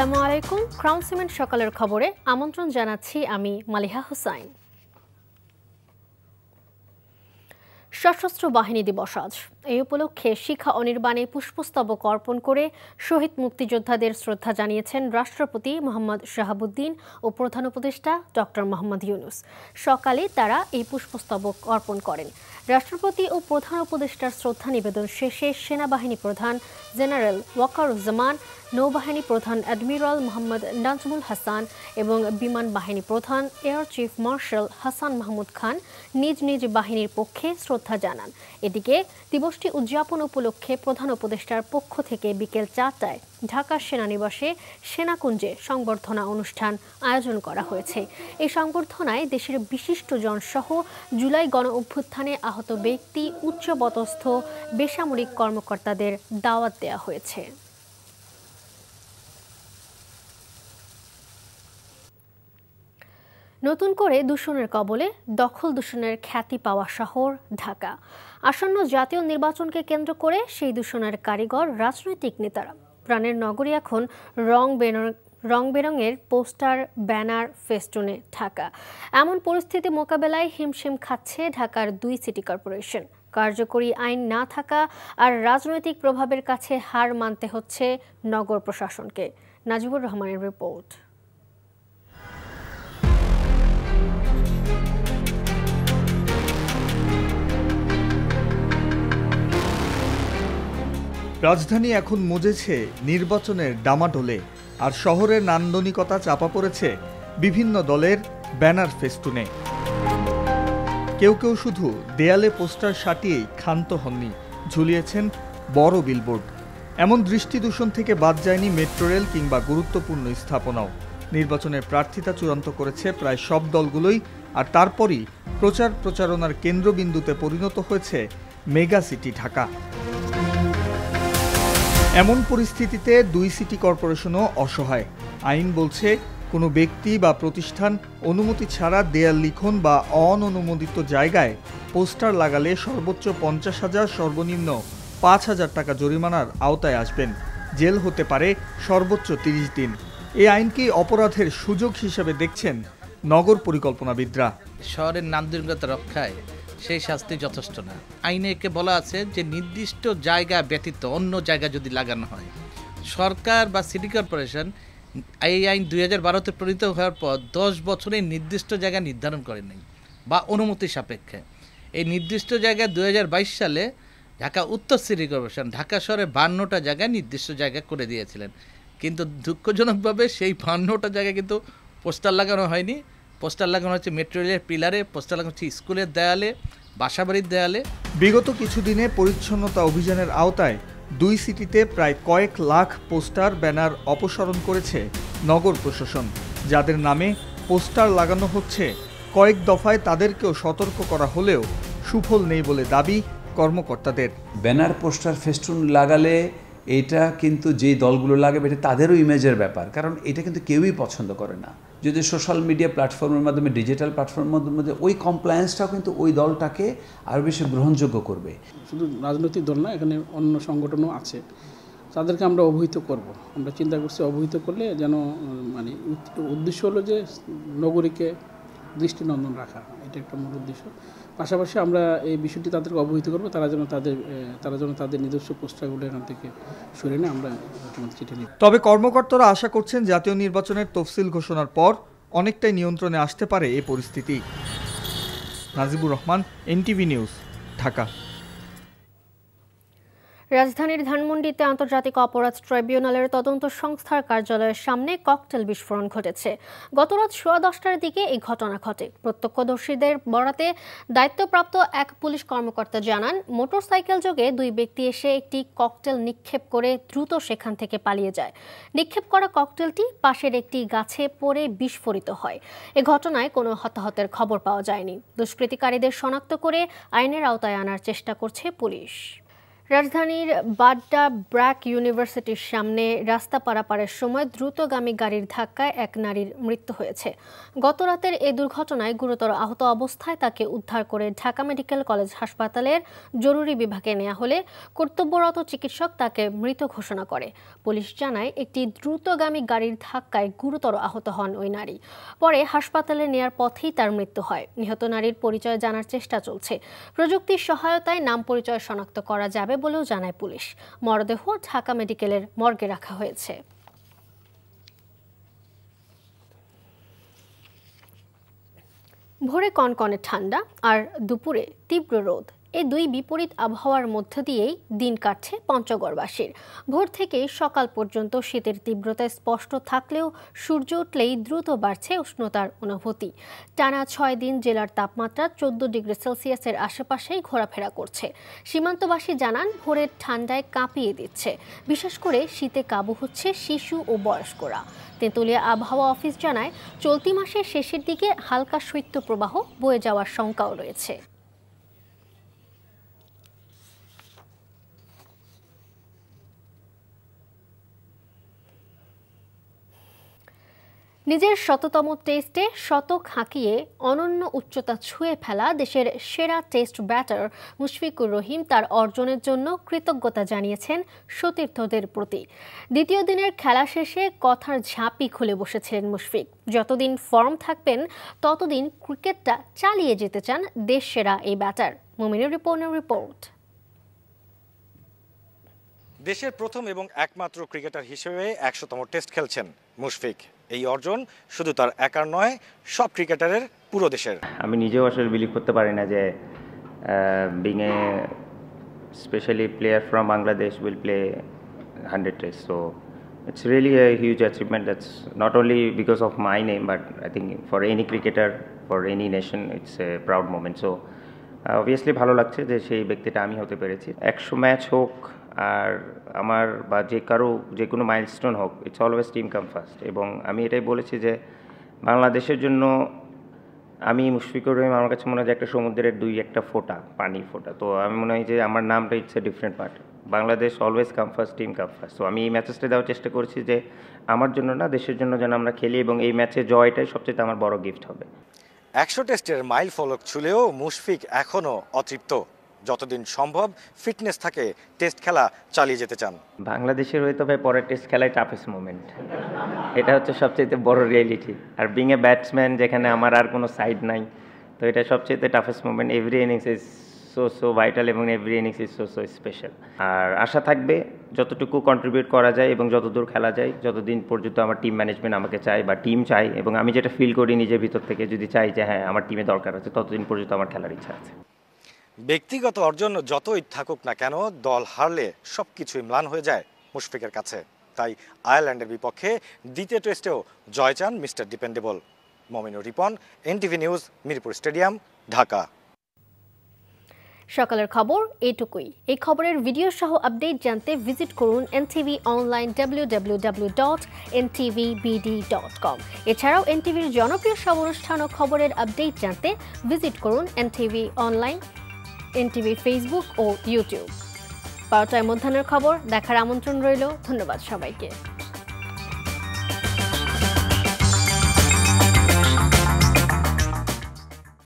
আসসালামু আলাইকুম। Crown cement সকালের খবরে আমন্ত্রণ জানাচ্ছি আমি মালিহা হোসাইন। সশস্ত্র বাহিনী দিবস আজ। এই উপলক্ষে শিখা অনির্বাণে পুষ্পস্তবক অর্পণ করে শহীদ মুক্তিযোদ্ধাদের শ্রদ্ধা জানিয়েছেন রাষ্ট্রপতি মোহাম্মদ শাহাবুদ্দিন ও প্রধান উপদেষ্টা ডক্টর মোহাম্মদ ইউনুস। সকালে তারা এই পুষ্পস্তবক অর্পণ করেন। রাষ্ট্রপতি ও প্রধান উপদেষ্টার শ্রদ্ধা নিবেদন শেষে সেনাবাহিনী প্রধান জেনারেল ওয়াকারুজ্জামান, নৌবাহিনী প্রধান অ্যাডমিরাল মোহাম্মদ নাজমুল হাসান এবং বিমান বাহিনী প্রধান air chief marshal Hasan Mahmud Khan নিজ নিজ বাহিনীর পক্ষে শ্রদ্ধা জানান। এদিকে দিবসটি উদযাপন উপলক্ষে প্রধান উপদেষ্টার পক্ষ থেকে বিকেল 4টায় ঢাকা সেনানিবাসে সেনাকুঞ্জে সংবর্ধনা অনুষ্ঠান আয়োজন করা হয়েছে। এই সংবর্ধনায় দেশের বিশিষ্টজন সহ জুলাই গণ অভ্যুত্থানে আহত ব্যক্তি, উচ্চপদস্থ বেসামরিক কর্মকর্তাদের দাওয়াত দেওয়া হয়েছে। নতুন করে দূষণের কবলে দখল দূষণের খ্যাতি পাওয়া শহর ঢাকা। আসন্ন জাতীয় নির্বাচনকে কেন্দ্র করে সেই দূষণের কারিগর রাজনৈতিক নেতারা। প্রাণের নগরী এখন রং বেরঙের পোস্টার, ব্যানার, ফেস্টুনে ঢাকা। এমন পরিস্থিতি মোকাবেলায় হিমশিম খাচ্ছে ঢাকার 2 সিটি কর্পোরেশন। কার্যকরী আইন না থাকা আর রাজনৈতিক প্রভাবের কাছে হার মানতে হচ্ছে নগর প্রশাসনকে। নাজিবুর রহমানের রিপোর্ট। রাজধানী এখন মজেছে নির্বাচনের ডামাডোলে, আর শহরের নান্দনিকতা চাপা পড়েছে বিভিন্ন দলের ব্যানার ফেস্টুনে। কেউ কেউ শুধু দেয়ালে পোস্টার সাটিয়েই ক্ষান্ত হননি, ঝুলিয়েছেন বড় বিলবোর্ড। এমন দৃষ্টি দূষণ থেকে বাদ যায়নি মেট্রো রেল কিংবা গুরুত্বপূর্ণ স্থাপনাও। নির্বাচনের প্রার্থিতা চূড়ান্ত করেছে প্রায় সব দলগুলোই, আর তারপরই প্রচারণার কেন্দ্রবিন্দুতে পরিণত হয়েছে মেগা সিটি ঢাকা। এমন পরিস্থিতিতে 2 সিটি কর্পোরেশনও অসহায়। আইন বলছে কোনো ব্যক্তি বা প্রতিষ্ঠান অনুমতি ছাড়া দেয়াল লিখন বা অননুমোদিত জায়গায় পোস্টার লাগালে সর্বোচ্চ 50,000, সর্বনিম্ন 5,000 টাকা জরিমানার আওতায় আসবেন। জেল হতে পারে সর্বোচ্চ 30 দিন। এই আইনকে অপরাধের সুযোগ হিসেবে দেখছেন নগর পরিকল্পনাবিদরা। শহরের নান্দনিকতা রক্ষায় সেই শাস্তি যথেষ্ট না। আইনে একে বলা আছে যে নির্দিষ্ট জায়গা ব্যতীত অন্য জায়গা যদি লাগানো হয়, সরকার বা সিটি কর্পোরেশন এই আইন 2012-তে প্রণীত হওয়ার পর 10 বছরে নির্দিষ্ট জায়গা নির্ধারণ করে নাই বা অনুমতি সাপেক্ষে। এই নির্দিষ্ট জায়গা 2022 সালে ঢাকা উত্তর সিটি কর্পোরেশন ঢাকা শহরে 52টা জায়গায় নির্দিষ্ট জায়গা করে দিয়েছিলেন, কিন্তু দুঃখজনকভাবে সেই 52টা জায়গায় কিন্তু পোস্টার লাগানো হয়নি। পোস্টার লাগানো হচ্ছে মেট্রো রেলের পিলারে, পোস্টার লাগানো হচ্ছে স্কুলের দেয়ালে, বাসাবাড়ির দেয়ালে। বিগত কিছুদিনে পরিচ্ছন্নতা অভিযানের আওতায় 2 সিটিতে প্রায় কয়েক লাখ পোস্টার, ব্যানার অপসারণ করেছে নগর প্রশাসন। যাদের নামে পোস্টার লাগানো হচ্ছে কয়েক দফায় তাদেরকেও সতর্ক করা হলেও সুফল নেই বলে দাবি কর্মকর্তাদের। ব্যানার, পোস্টার, ফেস্টুন লাগালে এটা কিন্তু যেই দলগুলো লাগাবে এটা তাদেরও ইমেজের ব্যাপার, কারণ এটা কিন্তু কেউই পছন্দ করে না। যদি সোশ্যাল মিডিয়া প্ল্যাটফর্মের মাধ্যমে, ডিজিটাল প্ল্যাটফর্মের মধ্যে ওই কমপ্লায়েন্সটাও কিন্তু ওই দলটাকে আরও বেশি গ্রহণযোগ্য করবে। শুধু রাজনৈতিক দল না, এখানে অন্য সংগঠনও আছে, তাদেরকে আমরা অবহিত করব। আমরা চিন্তা করছি অবহিত করলে যেন মানে উদ্দেশ্য হলো যে নগরীকে দৃষ্টিনন্দন রাখা, এটা একটা মূল উদ্দেশ্য। পাশাপাশি আমরা এই বিষয়টি তাদেরকে অবহিত করবো, তারা যেন তাদের নিজস্ব পোস্টারগুলো এখান থেকে সরে না আমরা চিঠি নিই। তবে কর্মকর্তারা আশা করছেন জাতীয় নির্বাচনের তফসিল ঘোষণার পর অনেকটাই নিয়ন্ত্রণে আসতে পারে এই পরিস্থিতি। Najibur Rahman, NTV news, Dhaka. রাজধানীর ধানমন্ডিতে আন্তর্জাতিক অপরাধ ট্রাইব্যুনালের তদন্ত সংস্থার কার্যালয়ের সামনে ককটেল বিস্ফোরণ ঘটেছে। গতরাত 10:15টার দিকে এই ঘটনা ঘটে। প্রত্যক্ষদর্শীদের বরাতে দায়িত্বপ্রাপ্ত এক পুলিশ কর্মকর্তা জানান, মোটরসাইকেল যোগে 2 ব্যক্তি এসে একটি ককটেল নিক্ষেপ করে দ্রুত সেখান থেকে পালিয়ে যায়। নিক্ষেপ করা ককটেলটি পাশের একটি গাছে পড়ে বিস্ফোরিত হয়। এ ঘটনায় কোনো হতাহতের খবর পাওয়া যায়নি। দুষ্কৃতিকারীদের শনাক্ত করে আইনের আওতায় আনার চেষ্টা করছে পুলিশ। রাজধানীর বাড্ডা ব্র্যাক ইউনিভার্সিটির সামনে রাস্তা পারাপারের সময় দ্রুতগামী গাড়ির ধাক্কায় এক নারীর মৃত্যু হয়েছে। গতরাতের এই দুর্ঘটনায় গুরুতর আহত অবস্থায় তাকে উদ্ধার করে ঢাকা মেডিকেল কলেজ হাসপাতালের জরুরি বিভাগে নেওয়া হলে কর্তব্যরত চিকিৎসক তাকে মৃত ঘোষণা করে। পুলিশ জানায় একটি দ্রুতগামী গাড়ির ধাক্কায় গুরুতর আহত হন ওই নারী। পরে হাসপাতালে নেয়ার পথেই তার মৃত্যু হয়। নিহত নারীর পরিচয় জানার চেষ্টা চলছে। প্রযুক্তির সহায়তায় নাম পরিচয় শনাক্ত করা যাবে বলেও জানায় পুলিশ। মরদেহ ঢাকা মেডিকেলের মর্গে রাখা হয়েছে। ভোরে কনকনে ঠান্ডা আর দুপুরে তীব্র রোদ, এই দুই বিপরীত আবহাওয়ার মধ্য দিয়েই দিন কাটছে পঞ্চগড়বাসীর। ভোর থেকেই সকাল পর্যন্ত শীতের তীব্রতা স্পষ্ট থাকলেও সূর্য উঠলেই দ্রুত বাড়ছে উষ্ণতার অনুভূতি। টানা 6 দিন জেলার তাপমাত্রা 14 ডিগ্রি সেলসিয়াসের আশেপাশেই ঘোরাফেরা করছে। সীমান্তবাসী জানান ভোরের ঠান্ডায় কাঁপিয়ে দিচ্ছে। বিশেষ করে শীতে কাবু হচ্ছে শিশু ও বয়স্করা। তেঁতুলিয়া আবহাওয়া অফিস জানায় চলতি মাসের শেষের দিকে হালকা শৈত্যপ্রবাহ বয়ে যাওয়ার শঙ্কাও রয়েছে। নিজের 100তম টেস্টে শতক হাঁকিয়ে অনন্য উচ্চতা ছুঁয়ে ফেলা দেশের সেরা টেস্ট ব্যাটার মুশফিকুর রহিম তার অর্জনের জন্য কৃতজ্ঞতা জানিয়েছেন সতীর্থদের প্রতি। দ্বিতীয় দিনের খেলা শেষে কথার ঝাঁপি খুলে বসেছিলেন মুশফিক। যতদিন ফর্ম থাকবেন ততদিন ক্রিকেটটা চালিয়ে যেতে চান দেশ সেরা এই ব্যাটার। মুমিনুর রিপনের রিপোর্ট। দেশের প্রথম এবং একমাত্র ক্রিকেটার হিসেবে 100তম টেস্ট খেলছেন মুশফিক। এই অর্জন শুধু তার একার নয়, সব ক্রিকেটারের, পুরো দেশের। আমি নিজেও আসলে বিলিভ করতে পারি না যে being a specially player from Bangladesh will play 100 test. So it's really a huge achievement. That's not only because of my name, but I think for any cricketer, for any nation, it's a proud moment. So obviously ভালো লাগছে যে সেই ব্যক্তিটা আমি হতে পেরেছি। 100 match হোক আর আমার বা যে কোনো মাইলস্টোন হোক, it's always team come first. এবং আমি এটাই বলেছি যে বাংলাদেশের জন্য আমি মুশফিকুর রহিম, আমার কাছে মনে হয় যে একটা সমুদ্রের একটা ফোঁটা, পানি ফোঁটা। তো আমি মনে হয় যে আমার নামটা it's a different part. Bangladesh always come first, team come first. তো আমি এই ম্যাচেসটা দেওয়ার চেষ্টা করছি যে আমার জন্য না, দেশের জন্য যেন আমরা খেলি, এবং এই ম্যাচে জয়টাই সবচেয়ে আমার বড় গিফট হবে। 100 টেস্টের মাইল ফলক ছুলেও মুশফিক এখনও অতৃপ্ত। যতদিন সম্ভব ফিটনেস থাকে টেস্ট খেলা চালিয়ে যেতে চান। বাংলাদেশের হয়তো ভাই পরের টেস্ট খেলায় টাফেস্ট মোমেন্ট, এটা হচ্ছে সবচেয়ে বড় রিয়েলিটি। আর বিং এ ব্যাটসম্যান, যেখানে আমার আর কোনো সাইড নাই, তো এটা সবচেয়ে toughest moment. Every innings is so vital এবং every innings is so special. আর আশা থাকবে যতটুকু কন্ট্রিবিউট করা যায় এবং যতদূর খেলা যায়, যতদিন পর্যন্ত আমার টিম ম্যানেজমেন্ট আমাকে চায় বা টিম চাই, এবং আমি যেটা ফিল করি নিজের ভিতর থেকে, যদি চাই যে হ্যাঁ আমার টিমে দরকার আছে, ততদিন পর্যন্ত আমার খেলার ইচ্ছা আছে। ব্যক্তিগত অর্জন যতই থাকুক না কেন, দল হারলে সবকিছুই ম্লান হয়ে যায় মুশফিকের কাছে। তাই আয়ারল্যান্ডের বিপক্ষে দ্বিতীয় টেস্টেও জয় চান mister dependable. Muminur Ripon, NTV news, Mirpur stadium, Dhaka. সকালের খবর এইটুকুই। এই খবরের ভিডিও সহ আপডেট জানতে ভিজিট করুন এনটিভি অনলাইন www.ntvbd.com। এছাড়াও এনটিভির জনপ্রিয় সব অনুষ্ঠান ও খবরের আপডেট জানতে ভিজিট করুন এনটিভি অনলাইন, এনটিভির ফেসবুক ও ইউটিউব। 12টায় মধ্যাহ্নের খবর দেখার আমন্ত্রণ রইল। ধন্যবাদ সবাইকে।